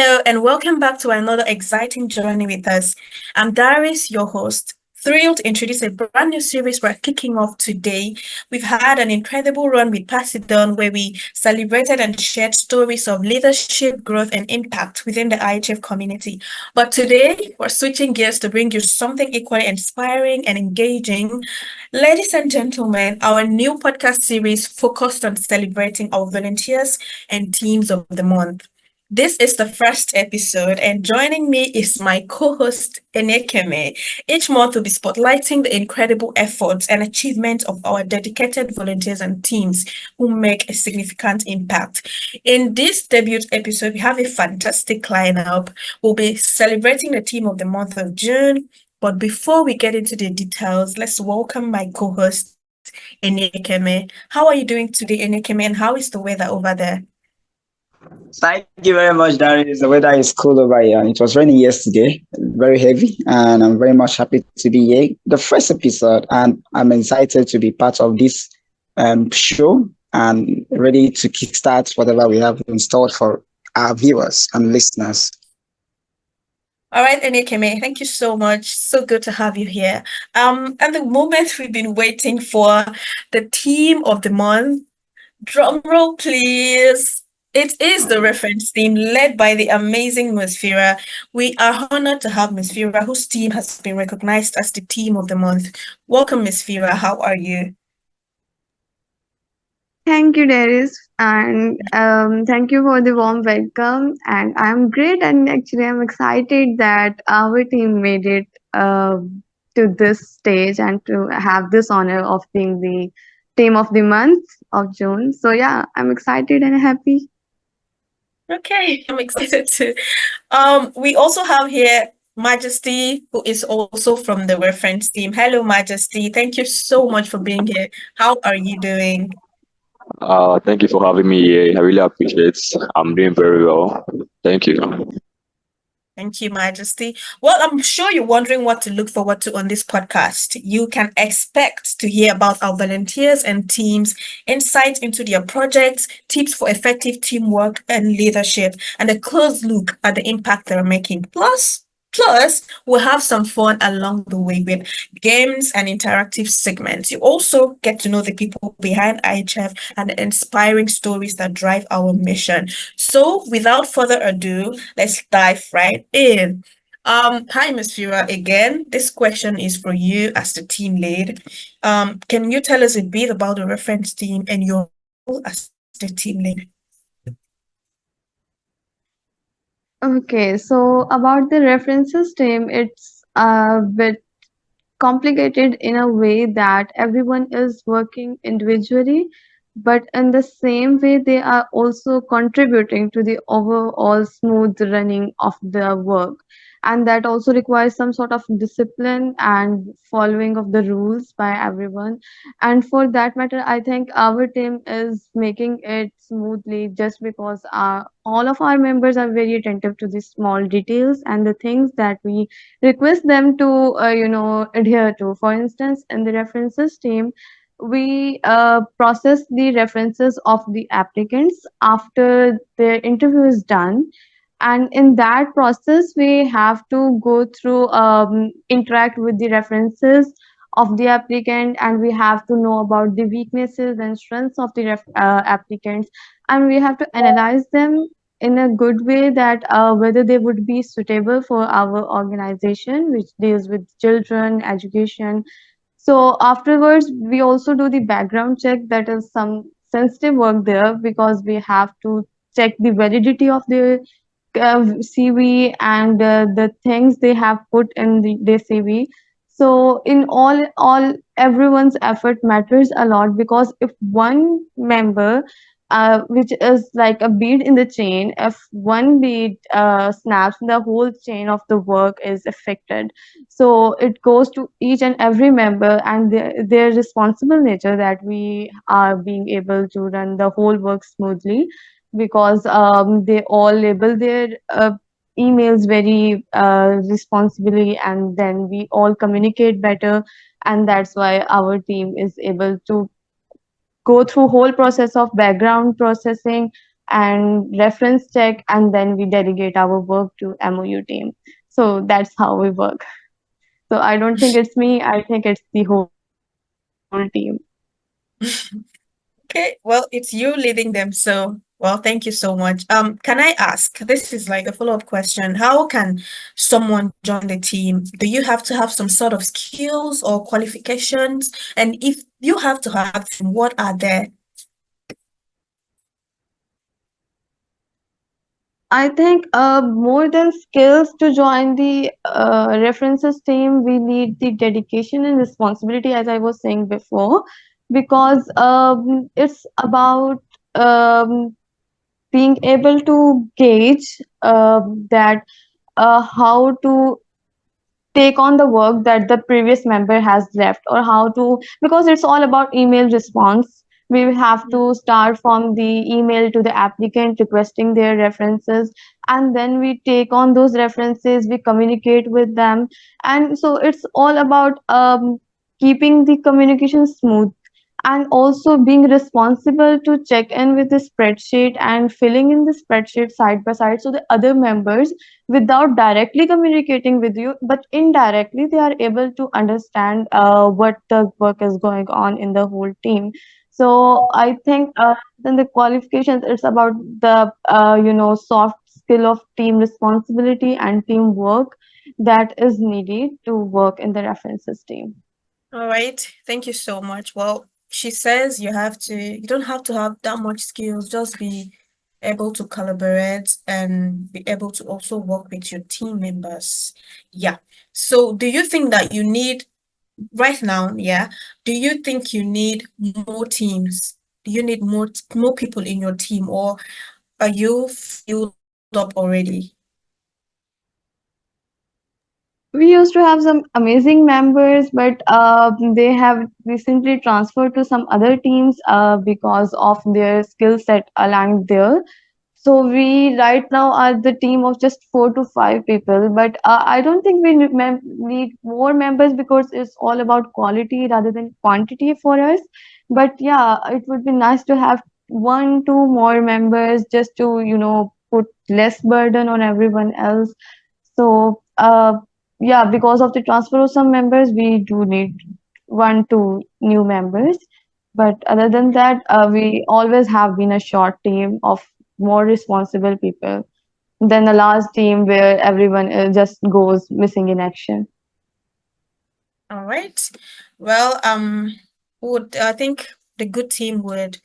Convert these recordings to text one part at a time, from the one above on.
Hello, and welcome back to another exciting journey with us. I'm Darice, your host. Thrilled to introduce a brand new series we're kicking off today. We've had an incredible run with Pass It On, where we celebrated and shared stories of leadership, growth, and impact within the IHF community. But today, we're switching gears to bring you something equally inspiring and engaging. Ladies and gentlemen, our new podcast series focused on celebrating our volunteers and teams of the month. This is the first episode, and joining me is my co host, Aniekeme. Each month, we'll be spotlighting the incredible efforts and achievements of our dedicated volunteers and teams who make a significant impact. In this debut episode, we have a fantastic lineup. We'll be celebrating the team of the month of June. But before we get into the details, let's welcome my co host, Aniekeme. How are you doing today, Aniekeme, and how is the weather over there? Thank you very much, Darius. The weather is cool over here. It was raining yesterday, very heavy, and I'm very much happy to be here. The first episode, and I'm excited to be part of this show and ready to kickstart whatever we have installed for our viewers and listeners. All right, Aniekeme, thank you so much. So good to have you here. At the moment we've been waiting for the theme of the month. Drum roll, please. It is the reference team led by the amazing Musfira. We are honored to have Musfira, whose team has been recognized as the team of the month. Welcome, Musfira. How are you? Thank you, Darius, and thank you for the warm welcome. And I'm great, and actually, I'm excited that our team made it to this stage and to have this honor of being the team of the month of June. So yeah, I'm excited and happy. Okay, I'm excited too. We also have here Majesty, who is also from the reference team. Hello, Majesty. Thank you so much for being here. How are you doing? Thank you for having me here. I really appreciate it. I'm doing very well. Thank you. Thank you, Majesty. Well, I'm sure you're wondering what to look forward to on this podcast. You can expect to hear about our volunteers and teams, insights into their projects, tips for effective teamwork and leadership, and a close look at the impact they're making. Plus, we'll have some fun along the way with games and interactive segments. You also get to know the people behind IHF and the inspiring stories that drive our mission. So, without further ado, let's dive right in. Hi, Ms. Fira, again. This question is for you as the team lead. Can you tell us a bit about the reference team and your role as the team lead? Okay, so about the references team, it's a bit complicated in a way that everyone is working individually, but in the same way, they are also contributing to the overall smooth running of the work. And that also requires some sort of discipline and following of the rules by everyone. And for that matter, I think our team is making it smoothly just because all of our members are very attentive to the small details and the things that we request them to adhere to. For instance, in the references team, we process the references of the applicants after their interview is done, and in that process we have to go through interact with the references of the applicant, and we have to know about the weaknesses and strengths of the applicants, and we have to analyze them in a good way that whether they would be suitable for our organization which deals with children education. So afterwards we also do the background check. That is some sensitive work there because we have to check the validity of the CV and the things they have put in their CV. So in all everyone's effort matters a lot, because if one member, which is like a bead in the chain, if one bead snaps, the whole chain of the work is affected. So it goes to each and every member and their responsible nature that we are being able to run the whole work smoothly, because they all label their emails very responsibly, and then we all communicate better, and that's why our team is able to go through whole process of background processing and reference check, and then we delegate our work to MOU team. So that's how we work. So I don't think it's me, I think it's the whole team. Okay, well, it's you leading them, so well, thank you so much. Can I ask, this is like a follow-up question. How can someone join the team? Do you have to have some sort of skills or qualifications? And if you have to have them, what are they? I think more than skills to join the references team, we need the dedication and responsibility, as I was saying before, because it's about being able to gauge that how to take on the work that the previous member has left, or how to, because it's all about email response. We have to start from the email to the applicant requesting their references, and then we take on those references, we communicate with them, and so it's all about keeping the communication smooth, and also being responsible to check in with the spreadsheet and filling in the spreadsheet side by side, so the other members, without directly communicating with you, but indirectly they are able to understand what the work is going on in the whole team. So I think then the qualifications, it's about the soft skill of team responsibility and teamwork that is needed to work in the references team. All right, thank you so much. Well, she says you don't have to have that much skills, just be able to collaborate and be able to also work with your team members. Yeah. So do you think that you need right now, yeah, do you think you need more teams? Do you need more people in your team, or are you filled up already? We used to have some amazing members, but they have recently transferred to some other teams because of their skill set aligned there. So we right now are the team of just 4 to 5 people, but I don't think we need more members, because it's all about quality rather than quantity for us. But yeah, it would be nice to have 1, 2 more members, just to put less burden on everyone else. So yeah, because of the transfer of some members, we do need 1, 2 new members. But other than that, we always have been a short team of more responsible people than a large team where everyone just goes missing in action. All right. Well, would I think the good team would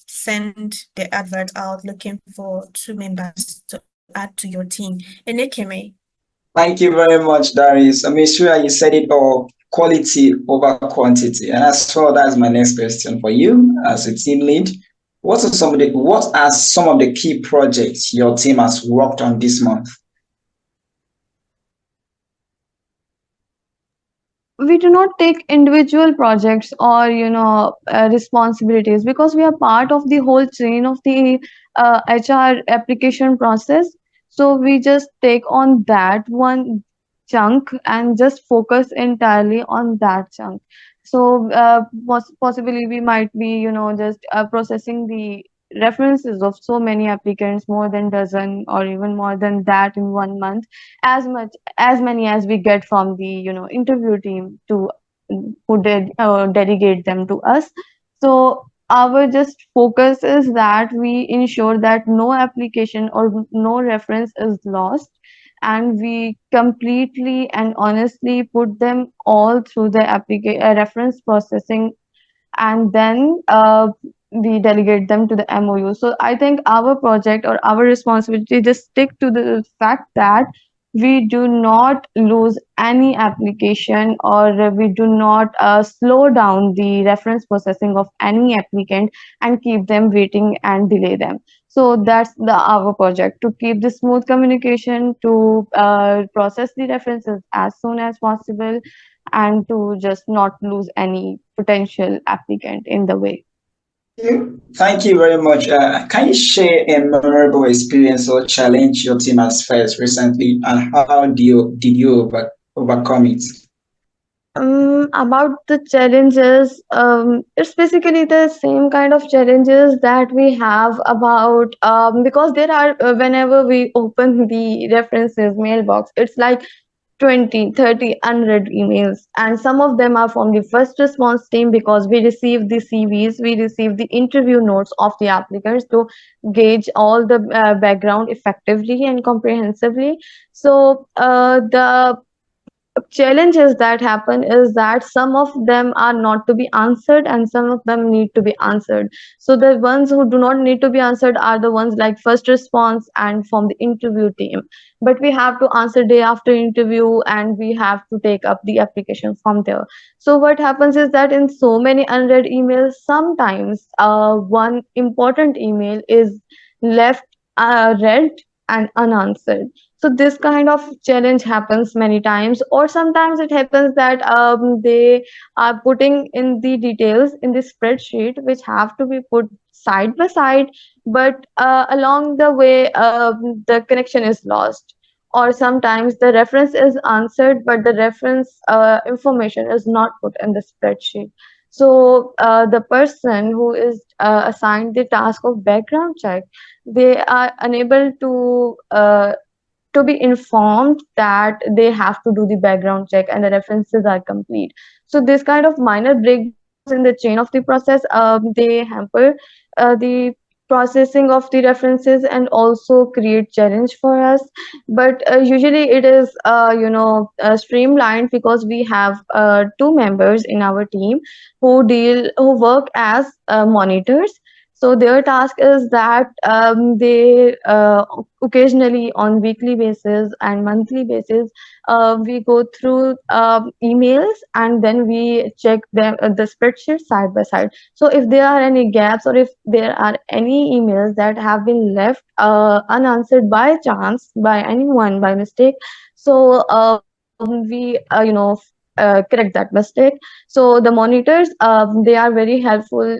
send the advert out looking for 2 members to add to your team. Aniekeme. Thank you very much, Darice. Musfira, you said it all, quality over quantity. And as well, that's my next question for you as a team lead. What are some of the key projects your team has worked on this month? We do not take individual projects or responsibilities, because we are part of the whole chain of the HR application process. So we just take on that one chunk and just focus entirely on that chunk. So possibly we might be just processing the references of so many applicants, more than dozen or even more than that in 1 month, as many as we get from the interview team to who did delegate them to us. So our just focus is that we ensure that no application or no reference is lost, and we completely and honestly put them all through the reference processing, and then we delegate them to the MOU. So I think our project or our responsibility just stick to the fact that we do not lose any application, or we do not slow down the reference processing of any applicant and keep them waiting and delay them. So that's our project, to keep the smooth communication, to process the references as soon as possible, and to just not lose any potential applicant in the way. Thank you very much. Can you share a memorable experience or challenge your team has faced recently, and how did you overcome it? About the challenges, it's basically the same kind of challenges that we have about because there are whenever we open the references mailbox, it's like 20, 30 unread emails, and some of them are from the first response team because we receive the CVs, we receive the interview notes of the applicants to gauge all the background effectively and comprehensively. So the challenges that happen is that some of them are not to be answered and some of them need to be answered. So the ones who do not need to be answered are the ones like first response and from the interview team, but we have to answer day after interview and we have to take up the application from there. So what happens is that in so many unread emails, sometimes one important email is left read and unanswered. So this kind of challenge happens many times, or sometimes it happens that they are putting in the details in the spreadsheet which have to be put side by side, but along the way the connection is lost, or sometimes the reference is answered but the reference information is not put in the spreadsheet. So the person who is assigned the task of background check, they are unable to be informed that they have to do the background check and the references are complete. So this kind of minor breakdowns in the chain of the process, they hamper the processing of the references and also create challenge for us. But usually it is streamlined because we have two members in our team who work as monitors. So their task is that they occasionally on weekly basis and monthly basis, we go through emails and then we check them the spreadsheet side by side. So if there are any gaps or if there are any emails that have been left unanswered by chance by anyone by mistake, so we correct that mistake. So the monitors, they are very helpful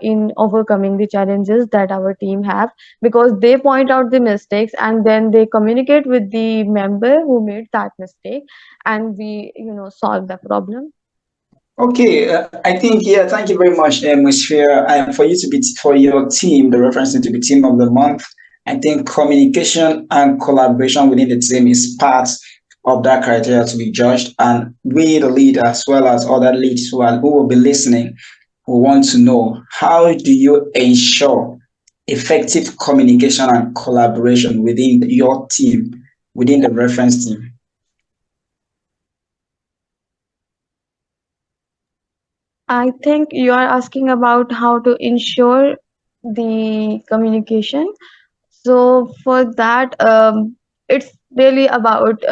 in overcoming the challenges that our team have, because they point out the mistakes and then they communicate with the member who made that mistake, and we solve the problem. Okay, I think, yeah, thank you very much, Musfira. And for you to be for your team, the reference to be team of the month. I think communication and collaboration within the team is part of that criteria to be judged. And we, the leader, as well as other leads who will be listening, who want to know how do you ensure effective communication and collaboration within your team, within the reference team. I think you are asking about how to ensure the communication. So for that, it's really about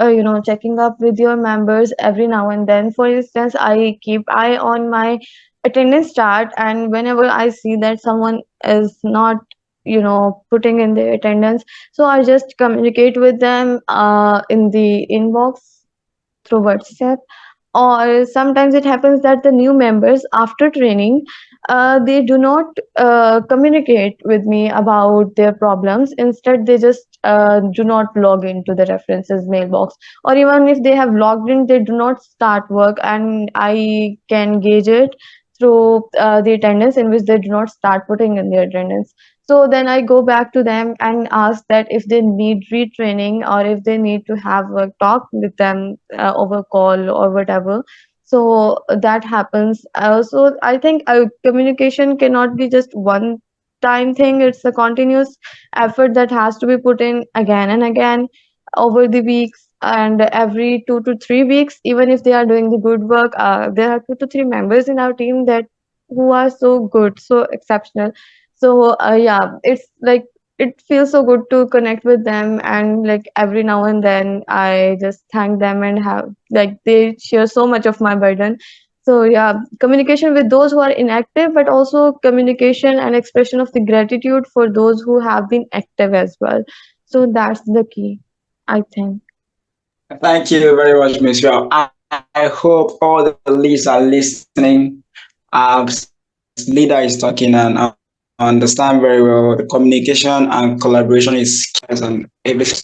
checking up with your members every now and then. For instance, I keep eye on my attendance chart, and whenever I see that someone is not putting in their attendance, so I just communicate with them in the inbox through WhatsApp. Or sometimes it happens that the new members after training, they do not communicate with me about their problems. Instead they just do not log into the references mailbox, or even if they have logged in, they do not start work, and I can gauge it through the attendance in which they do not start putting in their attendance. So then I go back to them and ask that if they need retraining or if they need to have a talk with them over call or whatever. So that happens. So I think communication cannot be just one time thing. It's a continuous effort that has to be put in again and again over the weeks, and every 2 to 3 weeks, even if they are doing the good work, there are 2 to 3 members in our team that who are so good, so exceptional. So yeah, it's like it feels so good to connect with them, and like every now and then I just thank them and have like they share so much of my burden. So yeah, communication with those who are inactive, but also communication and expression of the gratitude for those who have been active as well. So that's the key, I think. Thank you very much, Miss Yao. I hope all the leads are listening. Leader is talking and I understand very well the communication and collaboration is key and everything.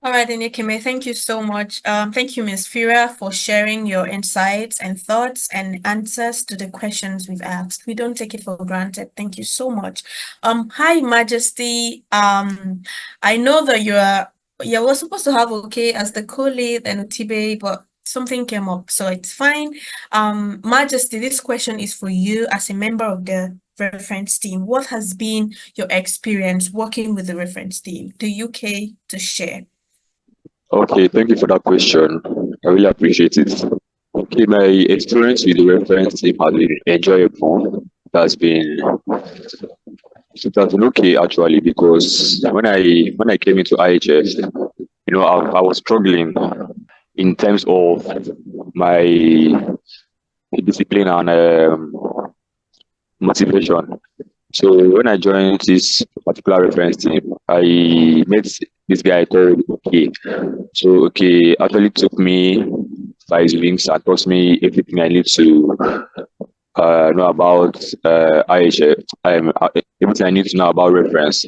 All right, Aniekeme, thank you so much. Thank you, Ms. Fira, for sharing your insights and thoughts and answers to the questions we've asked. We don't take it for granted. Thank you so much. Hi, Majesty. I know that you were supposed to have Okey as the co-lead and Utibe, but something came up, so it's fine. Majesty, this question is for you as a member of the reference team. What has been your experience working with the reference team? The UK to share. Okay, thank you for that question. I really appreciate it. Okay, my experience with the reference team has been enjoyable. It has been okay actually, because when I came into IHF, I was struggling in terms of my discipline and motivation. So when I joined this particular reference team, I met this guy called Okay. So Okay actually took me by his wings and taught me everything I need to know about IHF. Everything I need to know about reference.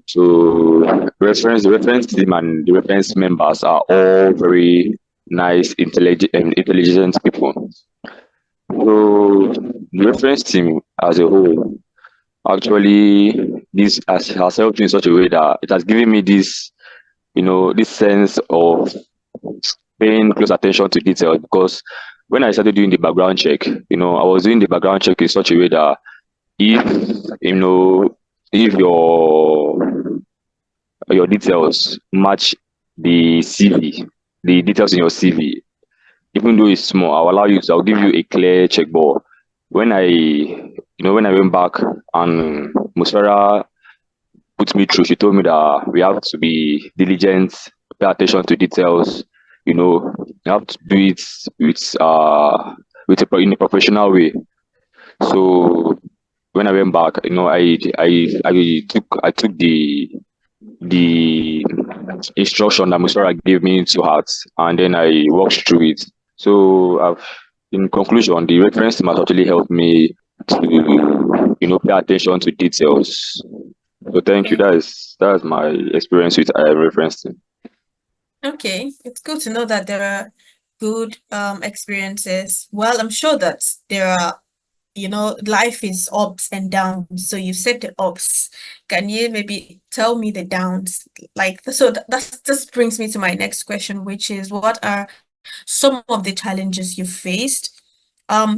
So the reference team and the reference members are all very nice, intelligent people. So the reference team as a whole actually has helped me in such a way that it has given me this sense of paying close attention to detail, because when I started doing the background check, I was doing the background check in such a way that if if your details match the CV, the details in your CV, even though it's small, I'll give you a clear checkboard. When I went back and Musfira put me through, she told me that we have to be diligent, pay attention to details, you have to do it in a professional way. So when I went back, I took the instruction that Musfira gave me to heart, and then I worked through it. So in conclusion, the reference team has actually helped me to pay attention to details. So thank you. That's my experience with reference team. Okay, it's good to know that there are good experiences. Well, I'm sure that there are, life is ups and downs. So you said the ups. Can you maybe tell me the downs? That just brings me to my next question, which is what are some of the challenges you faced?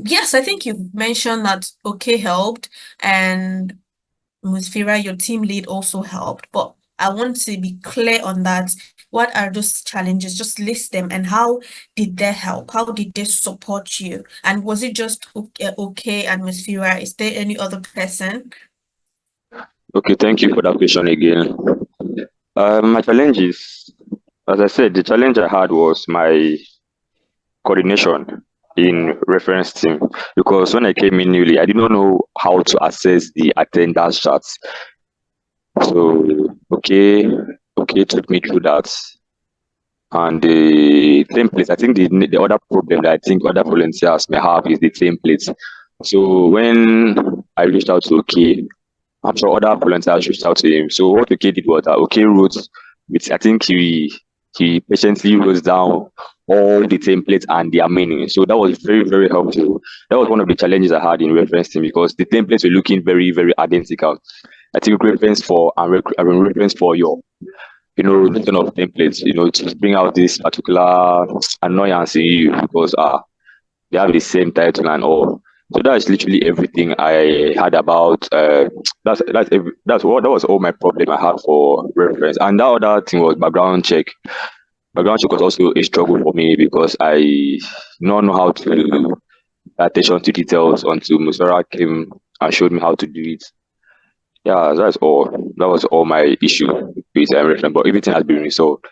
Yes, I think you mentioned that Okay helped, and Musfira, your team lead, also helped, but I want to be clear on that. What are those challenges? Just list them, and how did they help? How did they support you? And was it just Okay and Musfira? Is there any other person? Okay, thank you for that question again. My challenges, as I said, the challenge I had was my coordination in reference team, because when I came in newly, I did not know how to access the attendance charts. So okay took me through that. And the templates, I think the other problem that I think other volunteers may have is the templates. So when I reached out to Okay, I'm sure other volunteers reached out to him. So what Okay did was that Okay wrote, which I think he patiently wrote down all the templates and their meaning. So that was very, very helpful. That was one of the challenges I had in reference team, because the templates were looking very, very identical. I think reference for reference for your this kind of templates, to bring out this particular annoyance in you, because they have the same title and all. So that's literally everything I had about that was all my problem I had for reference. And that other thing was background check. Background check was also a struggle for me, because I don't know how to pay attention to details until Musfira came and showed me how to do it. Yeah, that's all. That was all my issue with reference, but everything has been resolved.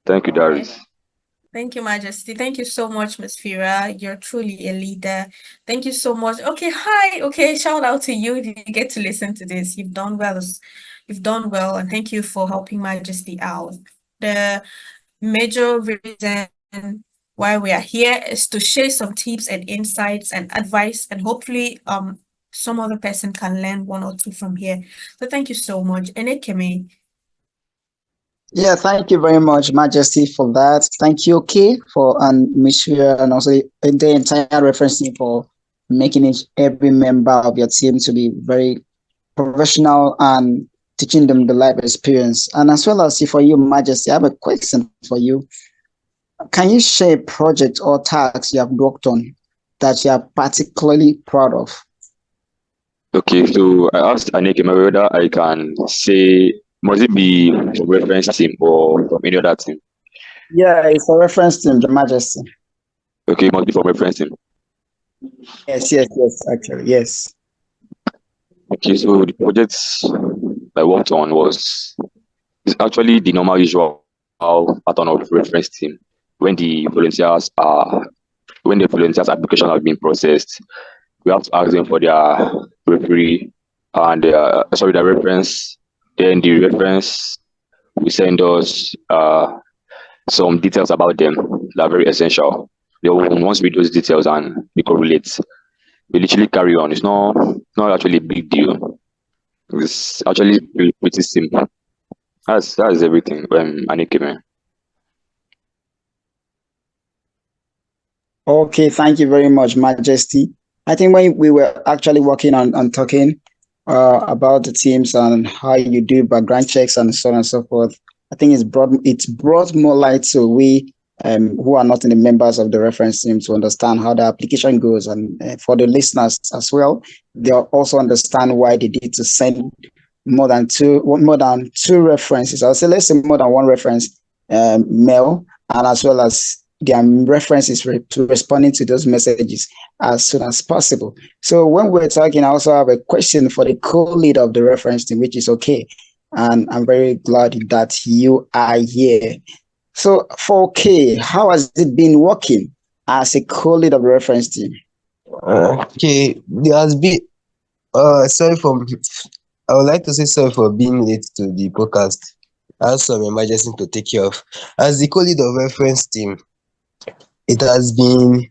Thank you, Okay. Darice. Thank you, Majesty. Thank you so much, Ms. Fira. You're truly a leader. Thank you so much. Okay, hi. Okay, shout out to you. You get to listen to this. You've done well. You've done well, and thank you for helping Majesty out. The major reason why we are here is to share some tips and insights and advice, and hopefully some other person can learn one or two from here. So thank you so much. Aniekeme, Yeah, thank you very much, Majesty, for that. Thank you, Okey, for and Musfira, and also the entire reference team for making every member of your team to be very professional and teaching them the life experience. And as well as for you, Majesty, I have a question for you. Can you share a project or task you have worked on that you are particularly proud of? Okay, so I asked Aniekeme whether I can say, must it be from reference team or from any other team? Yeah, it's a reference team, Your Majesty. Okay, it must be from reference team. Yes, yes, yes, actually, yes. Okay, so the projects I worked on was it's actually the normal usual pattern of reference team. When the volunteers are when the volunteers application has been processed, we have to ask them for their referee and their reference. Then the reference will send us some details about them that are very essential. They will once read those details and we correlate. We literally carry on. It's not actually a big deal. It's actually pretty simple. That's everything. Aniekeme. Okay, thank you very much, Majesty. I think when we were actually working on talking about the teams and how you do background checks and so on and so forth, I think it's brought more light to we who are not in the members of the reference team to understand how the application goes, and for the listeners as well, they'll also understand why they need to send more than two references. I'll say let's say more than one reference mail, and as well as their references to responding to those messages as soon as possible. So when we're talking, I also have a question for the co-lead of the reference team, which is okay. And I'm very glad that you are here. So for okay, how has it been working as a co-lead of the reference team? Okay, there has been sorry for I would like to say sorry for being late to the podcast. I had some emergency to take care of. As the co-lead of reference team, it has been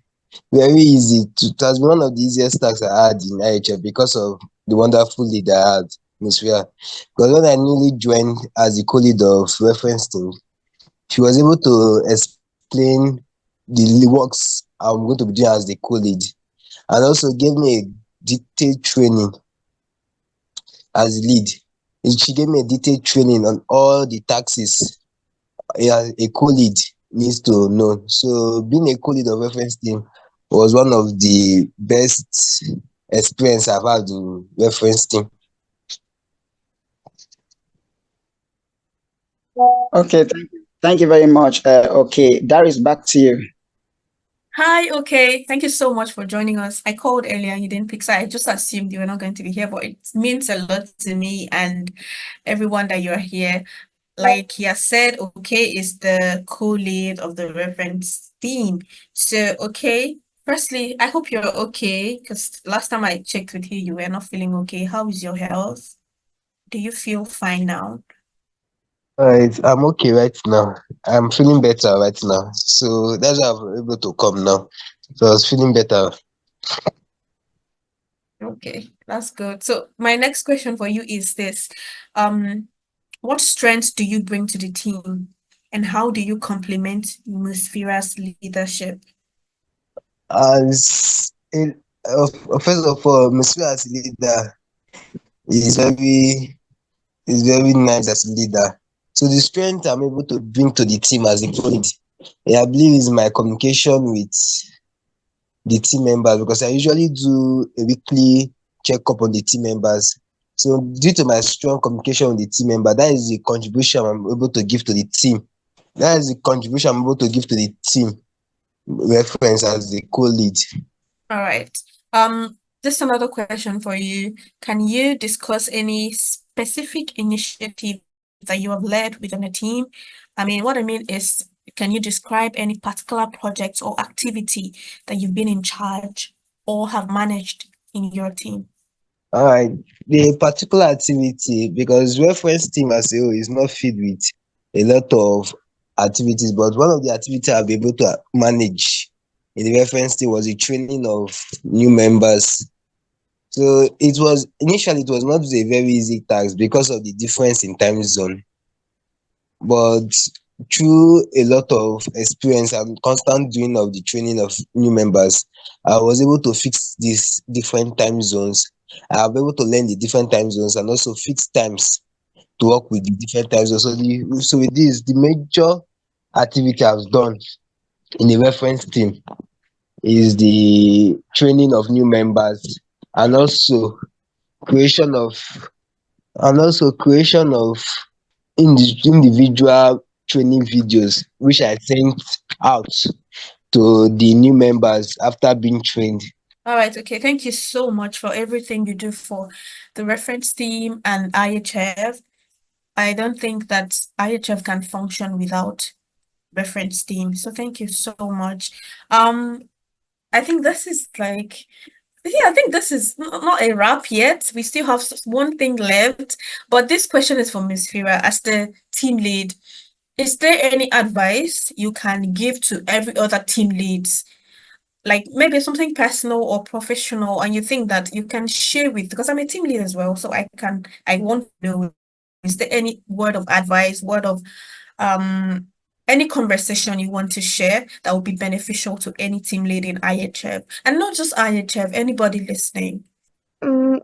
very easy. It has been one of the easiest tasks I had in IHF because of the wonderful lead I had, Musfira. Because when I newly joined as the co-lead of reference team, she was able to explain the works I'm going to be doing as the co-lead, and also gave me a detailed training as lead. She gave me a detailed training on all the taxes a co-lead needs to know. So being a co-lead of reference team was one of the best experience I've had in reference team. Okay, thank you very much. Okay, Darius, back to you. Hi, okay. Thank you so much for joining us. I called earlier and you didn't pick, so I just assumed you were not going to be here, but it means a lot to me and everyone that you're here. Like he has said, okay is the co-lead of the reference team. So, okay, firstly, I hope you're okay because last time I checked with you, you were not feeling okay. How is your health? Do you feel fine now? Alright, I'm okay right now. I'm feeling better right now. So that's why I'm able to come now. So I was feeling better. Okay, that's good. So my next question for you is this. What strengths do you bring to the team and how do you complement Musfira's leadership? As first of all, Ms. as leader is very is very nice as a leader. So the strength I'm able to bring to the team as a co-lead, I believe, is my communication with the team members, because I usually do a weekly checkup on the team members. So due to my strong communication with the team member, that is the contribution I'm able to give to the team. That is the contribution I'm able to give to the team reference as the co-lead. All right. Just another question for you. Can you discuss any specific initiative that you have led within a team? I mean, what I mean is, can you describe any particular project or activity that you've been in charge or have managed in your team? All right. The particular activity, because reference team as a whole is not filled with a lot of activities, but one of the activities I'll be able to manage in the reference team was the training of new members. So it was not a very easy task because of the difference in time zone. but through a lot of experience and constant doing of the training of new members, I was able to fix these different time zones. I was able to learn the different time zones and also fix times to work with the different time zones. So with this, the major activity I've done in the reference team is the training of new members and also creation of creation of individual training videos which I sent out to the new members after being trained. All right, okay. Thank you so much for everything you do for the reference team and IHF. I don't think that IHF can function without reference team. So thank you so much. I think this is like, yeah, I think this is not a wrap yet. We still have one thing left, but this question is for Musfira as the team lead. Is there any advice you can give to every other team leads, like maybe something personal or professional, and you think that you can share with, because I'm a team lead as well, so I want to know, is there any word of advice, word of um any conversation you want to share that would be beneficial to any team lead in IHF, and not just IHF, anybody listening?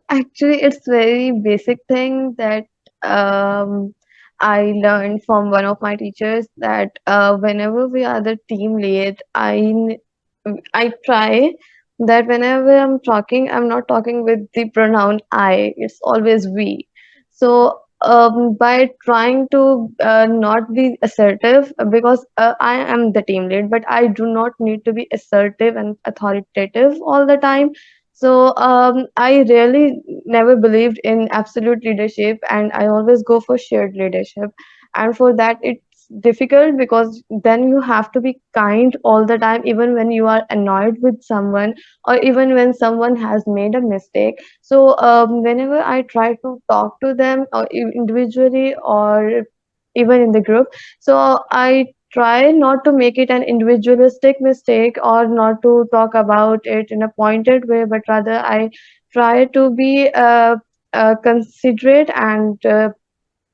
Actually, it's very basic thing that um, I learned from one of my teachers that whenever we are the team lead, I try that whenever I'm talking, I'm not talking with the pronoun I. It's always we. So by trying to not be assertive, because I am the team lead, but I do not need to be assertive and authoritative all the time. So I really never believed in absolute leadership, and I always go for shared leadership. And for that, it's difficult because then you have to be kind all the time, even when you are annoyed with someone or even when someone has made a mistake. So whenever I try to talk to them or individually or even in the group, so I try not to make it an individualistic mistake or not to talk about it in a pointed way, but rather I try to be considerate and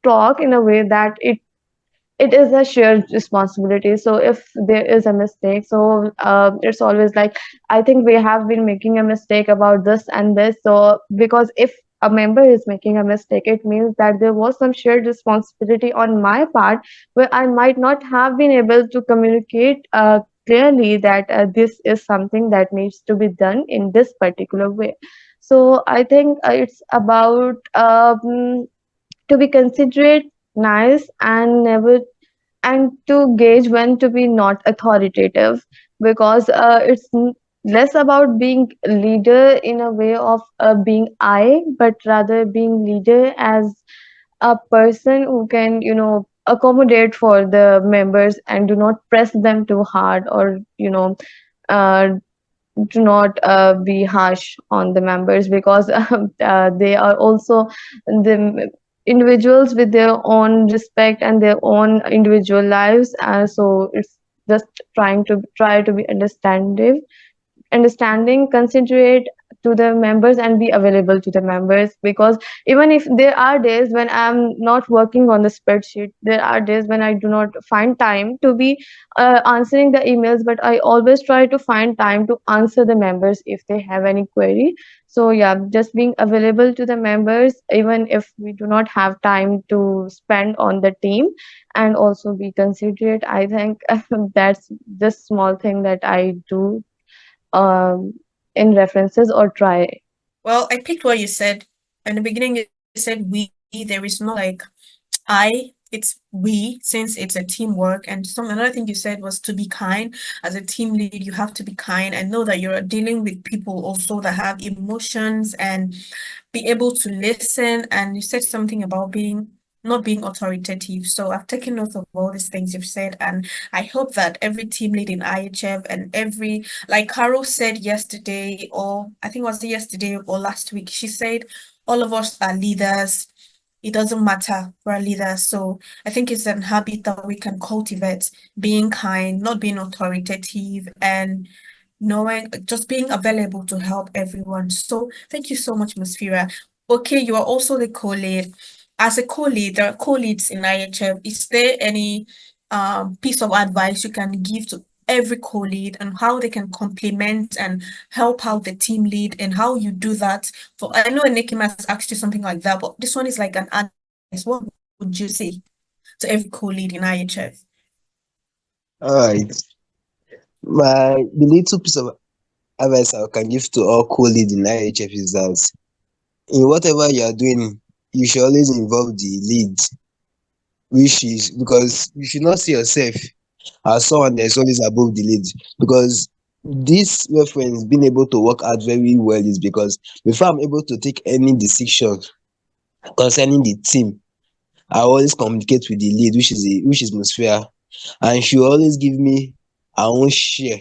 talk in a way that it is a shared responsibility. So if there is a mistake, so it's always like, I think we have been making a mistake about this and this. So because if a member is making a mistake, it means that there was some shared responsibility on my part where I might not have been able to communicate clearly that this is something that needs to be done in this particular way. So I think it's about to be considerate, nice, and never, and to gauge when to be not authoritative, because less about being leader in a way of being I, but rather being leader as a person who can, accommodate for the members and do not press them too hard, or uh, do not be harsh on the members, because they are also the individuals with their own respect and their own individual lives. So it's just try to be understanding, considerate to the members, and be available to the members. Because even if there are days when I'm not working on the spreadsheet, there are days when I do not find time to be answering the emails, but I always try to find time to answer the members if they have any query. So yeah, just being available to the members even if we do not have time to spend on the team, and also be considerate. I think that's the small thing that I do um, in references or try. Well, I picked what you said in the beginning. You said we. There is no like it's we, since it's a teamwork. And another thing you said was to be kind. As a team lead, you have to be kind and know that you're dealing with people also that have emotions, and be able to listen. And you said something about being not being authoritative. So I've taken note of all these things you've said, and I hope that every team lead in IHF and every, like Carol said yesterday, or I think it was yesterday or last week, she said all of us are leaders. It doesn't matter, we're leaders. So I think it's an habit that we can cultivate, being kind, not being authoritative, and knowing, just being available to help everyone. So thank you so much, Musfira. Okay, you are also the co-lead. as a co-lead, there are co-leads in IHF. Is there any piece of advice you can give to every co-lead and how they can complement and help out the team lead and how you do that? For I know Aniekeme has asked you something like that, but this one is like an advice. What would you say to every co-lead in IHF? All right. The little piece of advice I can give to all co-lead in IHF is that in whatever you are doing, you should always involve the lead, which is because you should not see yourself as someone that is always above the lead. Because this reference being able to work out very well is because before I'm able to take any decision concerning the team, I always communicate with the lead, which is Musfira, and she will always give me her own share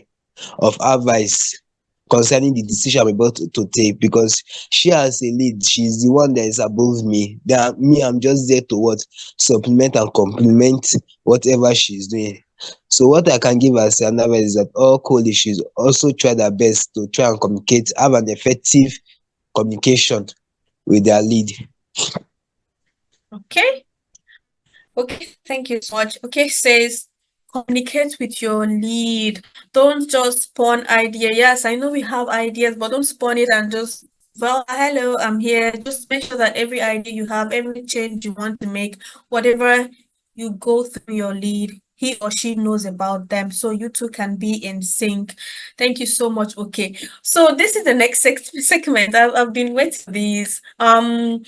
of advice concerning the decision I'm about to take, because she as a lead, she's the one that is above me. I'm just there to supplement and complement whatever she's doing. So what I can give as an advice is that all colleagues should also try their best to try and communicate, have an effective communication with their lead. Okay. Okay, thank you so much. Okay, says communicate with your lead. Don't just spawn idea. Yes, I know we have ideas, but don't spawn it and just, well, hello, I'm here. Just make sure that every idea you have, every change you want to make, whatever you go through your lead, he or she knows about them. So you two can be in sync. Thank you so much. Okay. So this is the next segment. I've been waiting for these. I'm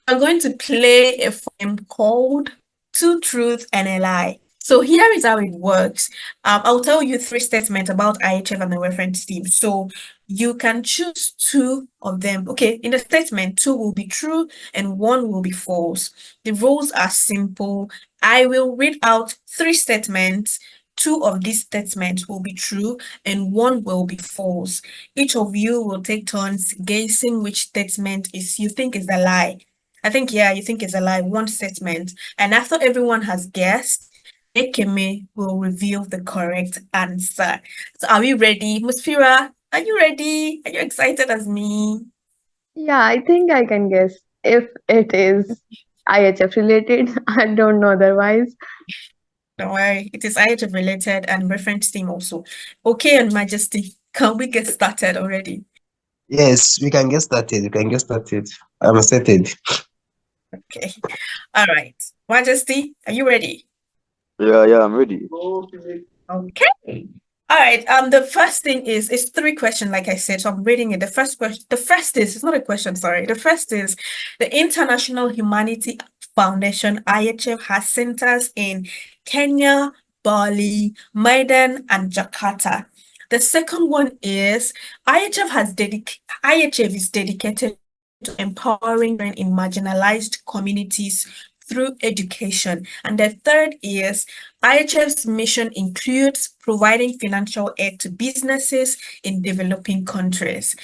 going to play a game called Two Truths and a Lie. So here is how it works. I'll tell you three statements about IHF and the reference team. So you can choose two of them. Okay, in the statement, two will be true and one will be false. The rules are simple. I will read out three statements. Two of these statements will be true and one will be false. Each of you will take turns guessing which statement you think is a lie. I think, yeah, you think it's a lie, one statement. And after everyone has guessed, Aniekeme will reveal the correct answer. So are we ready? Musfira, are you ready? Are you excited as me? Yeah, I think I can guess if it is IHF related. I don't know otherwise. Don't worry, it is IHF related and reference team also. Okay, and Majesty, can we get started already? Yes, we can get started. We can get started. I'm excited. Okay. All right. Majesty, are you ready? Yeah, I'm ready. Okay. All right. The first thing is it's three questions, like I said. So I'm reading it. The first question, it's not a question, sorry. The first is the International Humanity Foundation, IHF, has centers in Kenya, Bali, Medan, and Jakarta. The second one is IHF is dedicated to empowering women in marginalized communities through education. And the third is IHF's mission includes providing financial aid to businesses in developing countries.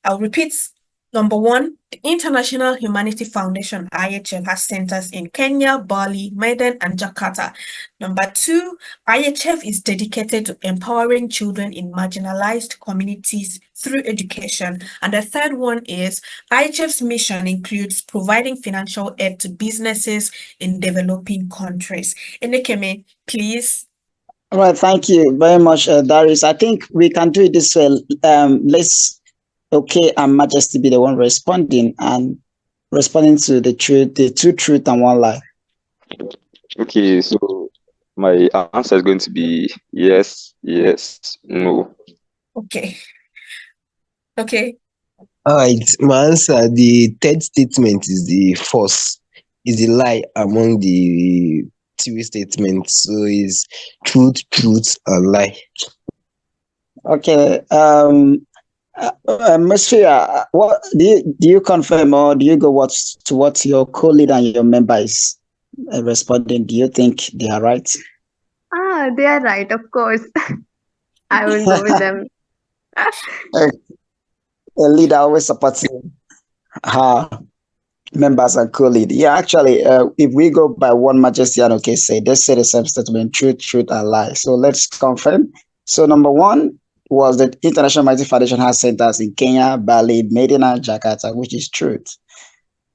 I'll repeat. Number one, the International Humanity Foundation, IHF, has centers in Kenya, Bali, Medan, and Jakarta. Number two, IHF is dedicated to empowering children in marginalized communities through education. And the third one is IHF's mission includes providing financial aid to businesses in developing countries. Aniekeme, please. All right, thank you very much, Darius. I think we can do it this way. Let's Okey and Majesty be the one responding to the truth, the two truth and one lie. Okay, so my answer is going to be yes, no. Okay. Okay. All right, my answer, the third statement is the lie among the three statements. So is truth, and lie. Okay. Musfira, what do you confirm or do you go what your co-lead and your member is responding? Do you think they are right? They are right, of course. I will go with them. A leader always supporting her members and co-lead. Yeah, actually, if we go by what Majesty and Okey say, they say the same statement: truth, and lie. So let's confirm. So number one was that International Humanity Foundation has centers in Kenya, Bali, Medina, Jakarta, which is truth.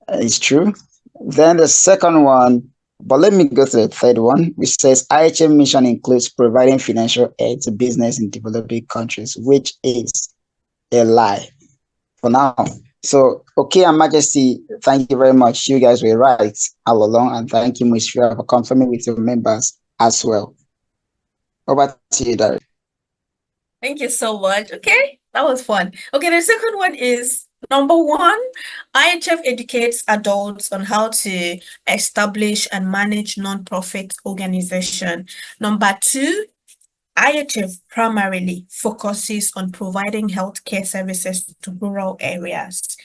It's true. Then the second one, but let me go to the third one, which says IHM mission includes providing financial aid to business in developing countries, which is a lie for now. So, Okey and Majesty, thank you very much. You guys were right all along, and thank you, Musfira, for confirming with your members as well. Over to you, Darice. Thank you so much. Okay, that was fun. Okay, the second one is number one, IHF educates adults on how to establish and manage non-profit organization. Number two, IHF primarily focuses on providing healthcare services to rural areas.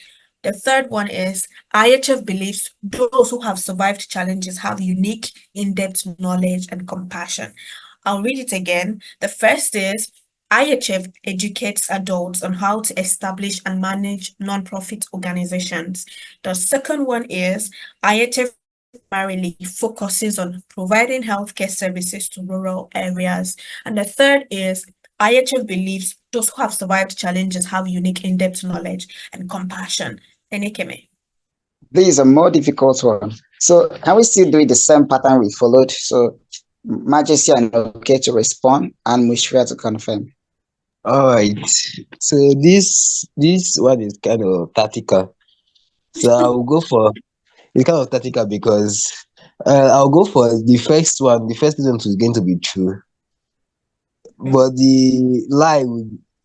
The third one is IHF believes those who have survived challenges have unique, in-depth knowledge and compassion. I'll read it again. The first is IHF educates adults on how to establish and manage non-profit organizations. The second one is IHF primarily focuses on providing healthcare services to rural areas. And the third is IHF believes those who have survived challenges have unique in-depth knowledge and compassion. Aniekeme. This is a more difficult one. So, can we still do it the same pattern we followed? So, Majesty and Okey to respond, and Musfira to confirm. All right. So this one is kind of tactical. So I'll go for it's kind of tactical because I'll go for the first one. The first one is going to be true, but the lie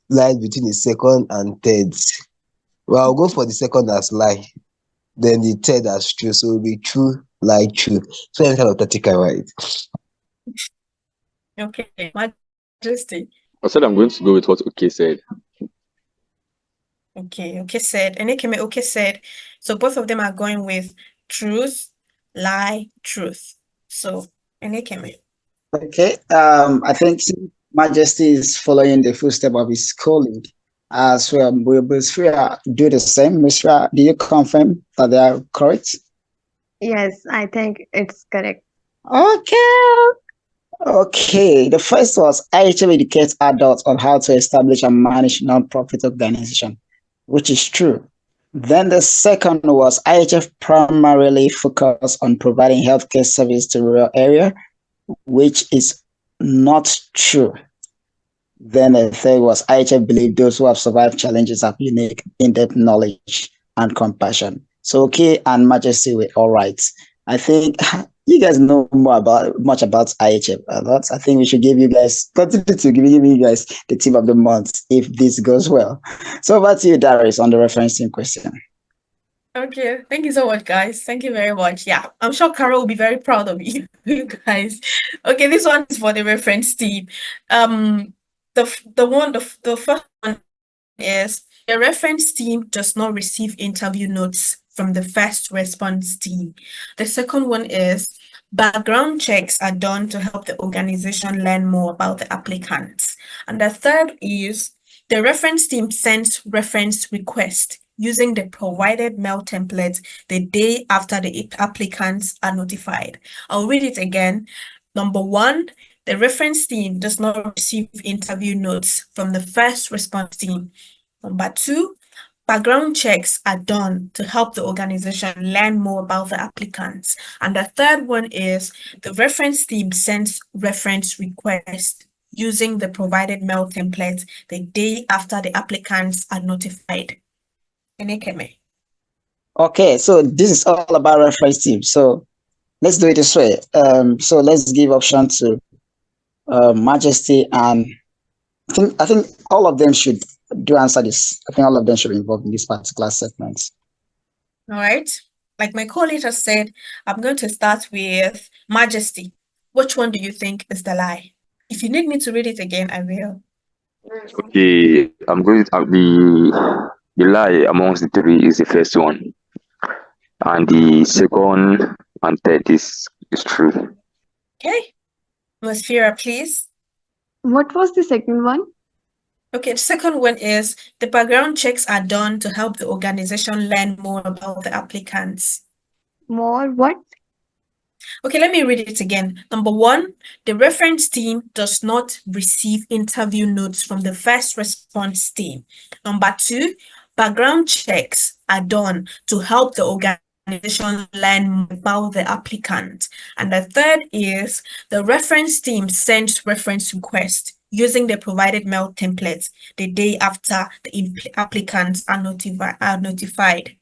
lies between the second and third. Well, I'll go for the second as lie, then the third as true. So it'll be true, lie, true. So it's kind of tactical, right? Okay, Majesty. I said I'm going to go with what Okey said. Okay, Okey said. Aniekeme, Okey said. So both of them are going with truth, lie, truth. So Aniekeme. Okay. I think Majesty is following the footstep of his colleague as well. Will Musfira do the same? Musfira, do you confirm that they are correct? Yes, I think it's correct. Okay. Okay. The first was IHM educates adults on how to establish and manage non-profit organization, which is true. Then the second was IHF primarily focus on providing healthcare service to rural area, which is not true. Then the third was IHF believe those who have survived challenges have unique, in-depth knowledge and compassion. So Okey and Majesty were all right. I think you guys know much about IHF a lot. I think we should continue to give you guys the team of the month if this goes well. So over to you, Darice, on the referencing question. Okay, thank you so much, guys. Thank you very much. Yeah, I'm sure Carol will be very proud of you, you guys. Okay, this one is for the reference team. The first one is the reference team does not receive interview notes from the first response team. The second one is background checks are done to help the organization learn more about the applicants. And the third is the reference team sends reference request using the provided mail template the day after the applicants are notified. I'll read it again. Number one, the reference team does not receive interview notes from the first response team. Number two, background checks are done to help the organization learn more about the applicants. And the third one is the reference team sends reference request using the provided mail template the day after the applicants are notified. Aniekeme. Okay, so this is all about reference team. So let's do it this way. So let's give option to Majesty, and I think all of them should do answer this. I think all of them should be involved in this particular segment. All right. Like my colleague has said, I'm going to start with Majesty. Which one do you think is the lie? If you need me to read it again, I will. Okay, I'm going to the lie amongst the three is the first one, and the second and third is true. Okay. Musfira, please. What was the second one? Okay, the second one is the background checks are done to help the organization learn more about the applicants. More what? Okay, let me read it again. Number one, the reference team does not receive interview notes from the first response team. Number two, background checks are done to help the organization organization learn more about the applicant. And the third is the reference team sends reference requests using the provided mail templates the day after the applicants are notified.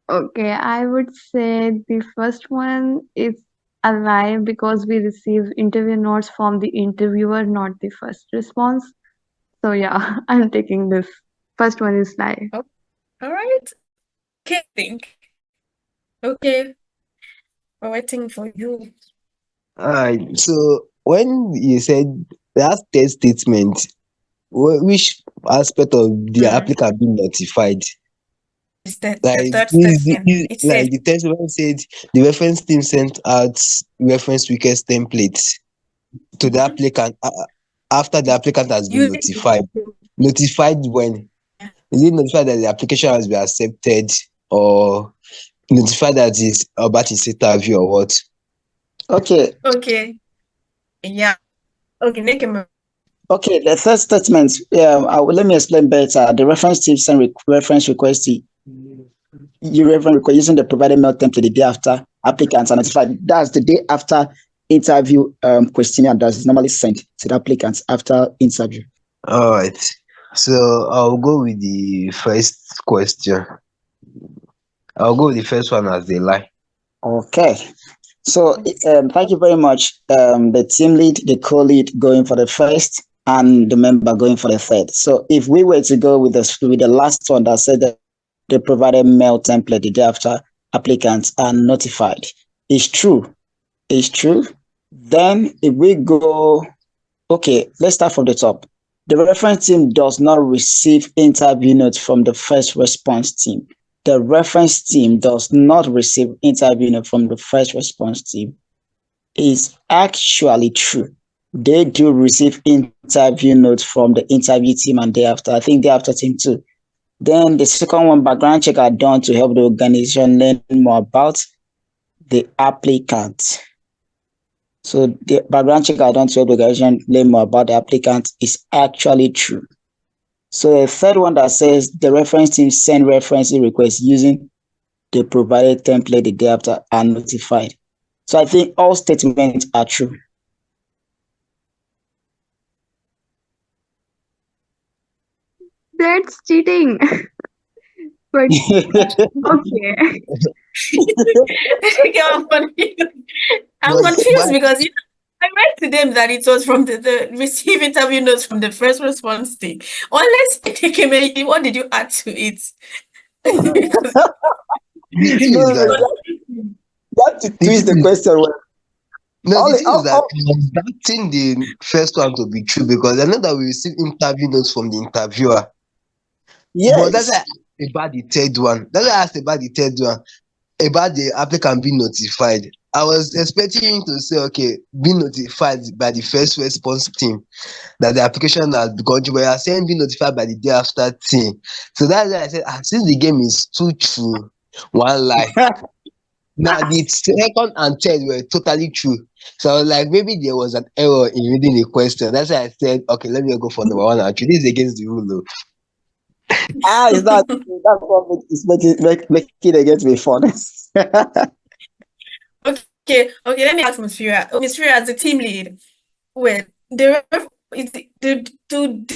Okay, I would say the first one is a lie because we receive interview notes from the interviewer, not the first response. So yeah, I'm taking this. First one is lie. All right. Okay, think. Okay, we're waiting for you. Alright, so when you said that third statement, which aspect of the applicant being notified? It's the Like third is statement. It says like the test when said the reference team sent out reference request templates to the applicant after the applicant has been using notified. Notified when? Is it notified that the application has been accepted or notified that it's about his interview or what? Okay, okay. Yeah. Okay, Aniekeme. okay. The third statement, let me explain better. The reference team send reference request to you reference request using the provided mail template the day after applicants are notified. That's the day after interview questionnaire that is normally sent to the applicants after interview. All right. So I'll go with the first question. I'll go with the first one as the lie. Okay. So thank you very much. The team lead, the co-lead going for the first, and the member going for the third. So if we were to go with the last one that said that they provided mail template the day after applicants are notified, it's true. It's true. Then if we go, okay, let's start from the top. The reference team does not receive interview notes from the first response team. The reference team does not receive interview note from the first response team. Is actually true. They do receive interview notes from the interview team and day after. I think day after team too. Then the second one, background check are done to help the organization learn more about the applicant. So the background check are done to help the organization learn more about the applicant is actually true. So the third one that says the reference team send referencing requests using the provided template the day after are notified. So I think all statements are true. That's cheating. But okay. Okay, I'm confused. I'm But confused because I read to them that it was from the receive interview notes from the first response team. Unless Aniekeme, what did you add to it? Because the thing No, is no, that you have to the twist thing the is, question. no, All, the thing is that all, I was doubting the first one to be true because I know that we receive interview notes from the interviewer. But that's why I yes. asked about the third one. That's why I asked about the third one, about the applicant being notified. I was expecting you to say, okay, being notified by the first response team that the application has gone through, but you are saying being notified by the day after team. So that's why I said, since the game is too true, one lie. Now the second and third were totally true. So I was like, maybe there was an error in reading the question. That's why I said, okay, let me go for number one and three. This is against the rule, though. Is that's what is making it against me fun. okay, let me ask Musfira. Musfira, as the team lead, wait, do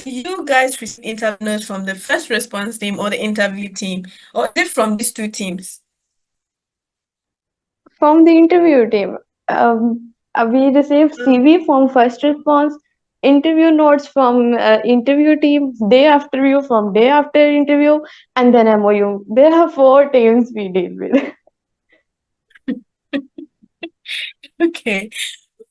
you guys receive interview notes from the first response team or the interview team, or is it from these two teams? From the interview team, we receive CV from first response, interview notes from interview team, day after view from day after interview, and then MOU. There are four teams we deal with. Okay.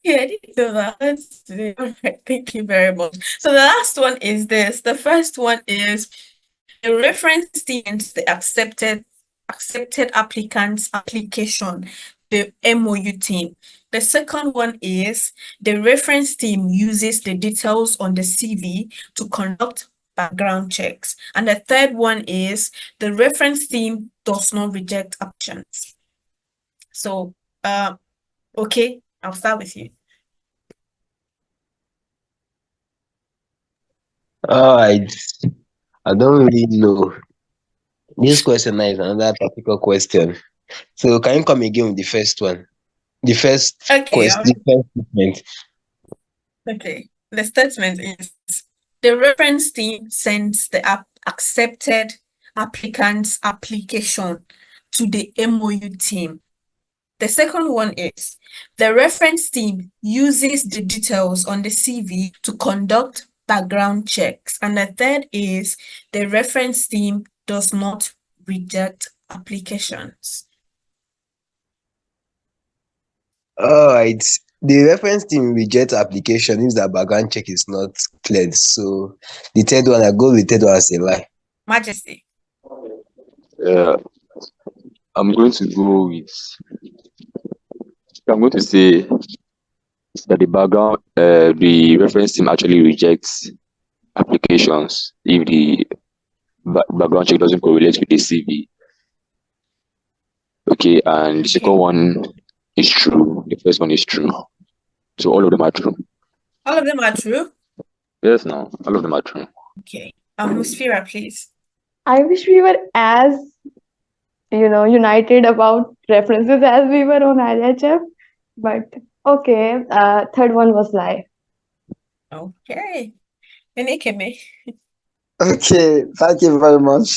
Yeah, I didn't know that. All right, thank you very much. So the last one is this. The first one is the reference team and the accepted applicant's application, the MOU team. The second one is the reference team uses the details on the CV to conduct background checks. And the third one is the reference team does not reject options. So, okay, I'll start with you. All right. I don't really know. This question now is another topical question. So can you come again with the first one? The first Okay, question, the first statement. okay. The statement is the reference team sends the accepted applicant's application to the MOU team. The second one is the reference team uses the details on the CV to conduct background checks. And the third is the reference team does not reject applications. All right. The reference team reject application if the background check is not cleared. So the third one, I go with the third one as a lie. Majesty. Uh, I'm going to go with. I'm going to say that the reference team actually rejects applications if the background check doesn't correlate with the CV. Okay, and the second Okay. one is true. The first one is true. So all of them are true. All of them are true. Yes, no, all of them are true. Okay. Musfira, please. I wish we were as united about references as we were on IHF, but okay. Third one was lie. Okay. Aniekeme. Okay, thank you very much.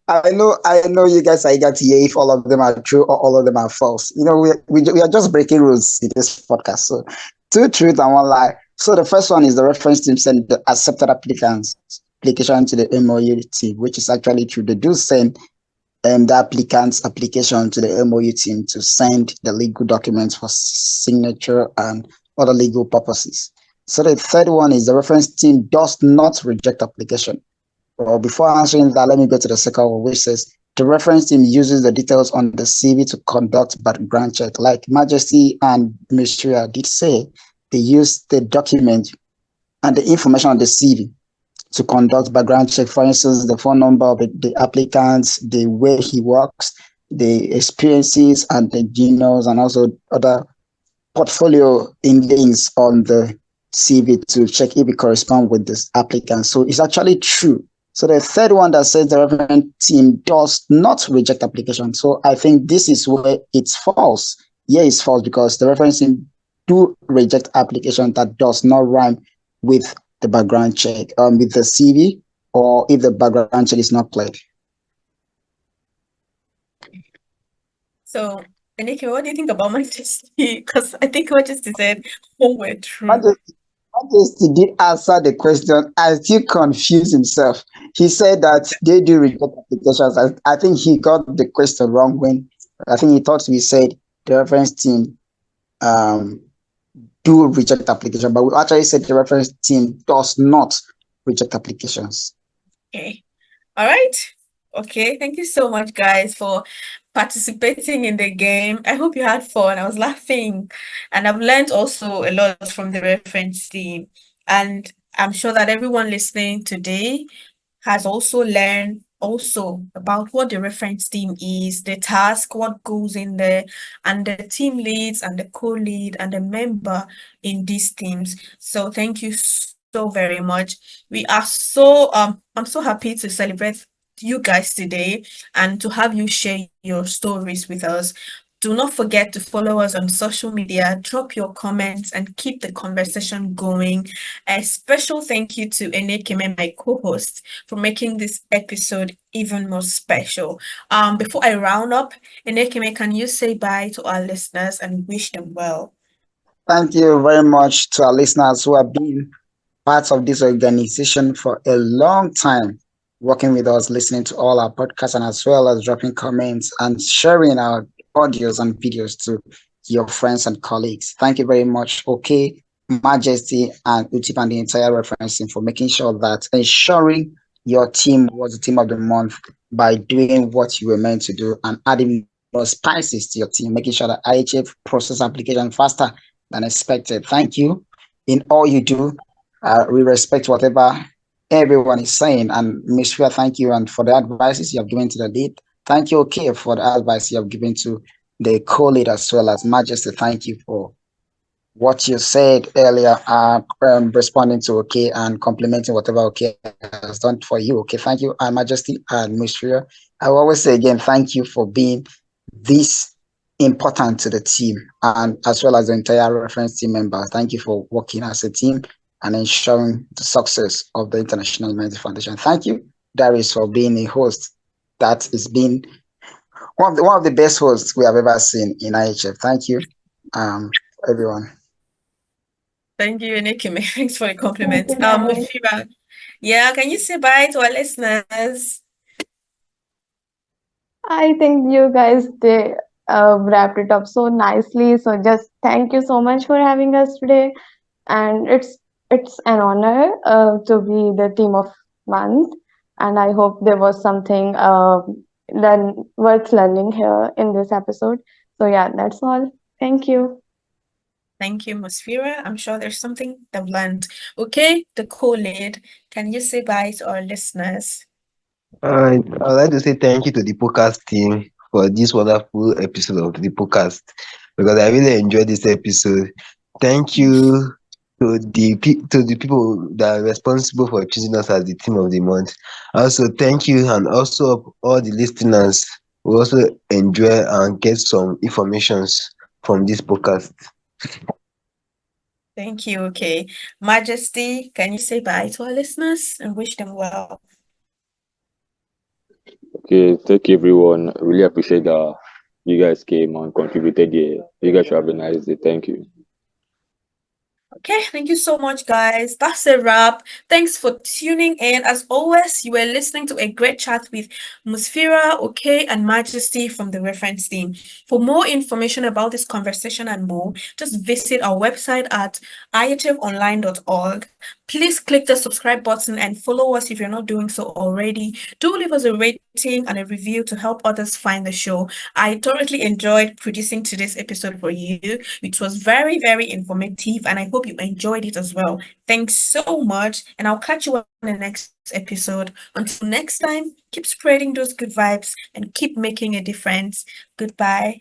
I know you guys are eager to hear if all of them are true or all of them are false. You know, we are just breaking rules in this podcast. So, two truth and one lie. So the first one is the reference team send the accepted applicants application to the MOU team, which is actually true. They do send the applicant's application to the MOU team to send the legal documents for signature and other legal purposes. So the third one is the reference team does not reject application. Well, before answering that, let me go to the second one, which says the reference team uses the details on the CV to conduct background check. Like Majesty and Musfira did say, they use the document and the information on the CV to conduct background check. For instance, the phone number of the applicants, the way he works, the experiences, and the genomes, and also other portfolio in links on the CV to check if it corresponds with this applicant. So it's actually true. So the third one that says the reference team does not reject application. So I think this is where it's false. Yeah, it's false because the reference team do reject application that does not rhyme with the background check, with the CV, or if the background check is not cleared. So, Aniekeme, what do you think about Majesty? Because I think Majesty said all were true. Majesty did answer the question and still confused himself. He said that they do reject applications. I think he got the question wrong when I think he thought we said the reference team do reject application, but we actually said the reference team does not reject applications. Okay. All right. Okay. Thank you so much, guys, for participating in the game. I hope you had fun. I was laughing, and I've learned also a lot from the reference team. And I'm sure that everyone listening today has also learned also about what the reference team is, the task, what goes in there, and the team leads and the co-lead and the member in these teams. So thank you so very much. We are so I'm so happy to celebrate you guys today and to have you share your stories with us. Do not forget to follow us on social media, drop your comments, and keep the conversation going. A special thank you to Aniekeme, my co-host, for making this episode even more special. Before I round up, Aniekeme, can you say bye to our listeners and wish them well? Thank you very much to our listeners who have been part of this organization for a long time, working with us, listening to all our podcasts, and as well as dropping comments and sharing our audios and videos to your friends and colleagues. Thank you very much, Okey, Majesty, and Utibe, and the entire referencing for making sure that ensuring your team was the team of the month by doing what you were meant to do and adding more spices to your team, making sure that IHF process application faster than expected. Thank you in all you do. We respect whatever everyone is saying. And Ms. Fia, thank you and for the advices you have given to the lead. Thank you, Okey, for the advice you have given to the co-lead as well as Majesty. Thank you for what you said earlier, responding to okay and complimenting whatever okay has done for you. Okay, thank you, Majesty and Musfira. I will always say again, thank you for being this important to the team and as well as the entire reference team members. Thank you for working as a team and ensuring the success of the International Humanity Foundation. Thank you, Darice, for being a host that has been one of the best hosts we have ever seen in IHF. Thank you, everyone. Thank you, Aniekeme. Thanks for the compliment. Musfira, yeah, can you say bye to our listeners? I think you guys they wrapped it up so nicely. So just thank you so much for having us today, and it's an honor to be the team of month. And I hope there was something worth learning here in this episode. So yeah, that's all. Thank you. Thank you, Musfira. I'm sure there's something they've learned. Okay, the co-lead, can you say bye to our listeners? And I'd like to say thank you to the podcast team for this wonderful episode of the podcast because I really enjoyed this episode. Thank you to to the people that are responsible for choosing us as the team of the month. Also, thank you, and also all the listeners who also enjoy and get some informations from this podcast. Thank you. Okay. Majesty, can you say bye to our listeners and wish them well? Okay, thank you everyone. Really appreciate that you guys came and contributed here. You guys should have a nice day. Thank you. Okay, thank you so much, guys. That's a wrap. Thanks for tuning in. As always, you were listening to a great chat with Musfira, Okey, and Majesty from the reference team. For more information about this conversation and more, just visit our website at ihfonline.org. Please click the subscribe button and follow us if you're not doing so already. Do leave us a rating and a review to help others find the show. I thoroughly enjoyed producing today's episode for you. It was very, very informative, and I hope you enjoyed it as well. Thanks so much, and I'll catch you on the next episode. Until next time, keep spreading those good vibes and keep making a difference. Goodbye.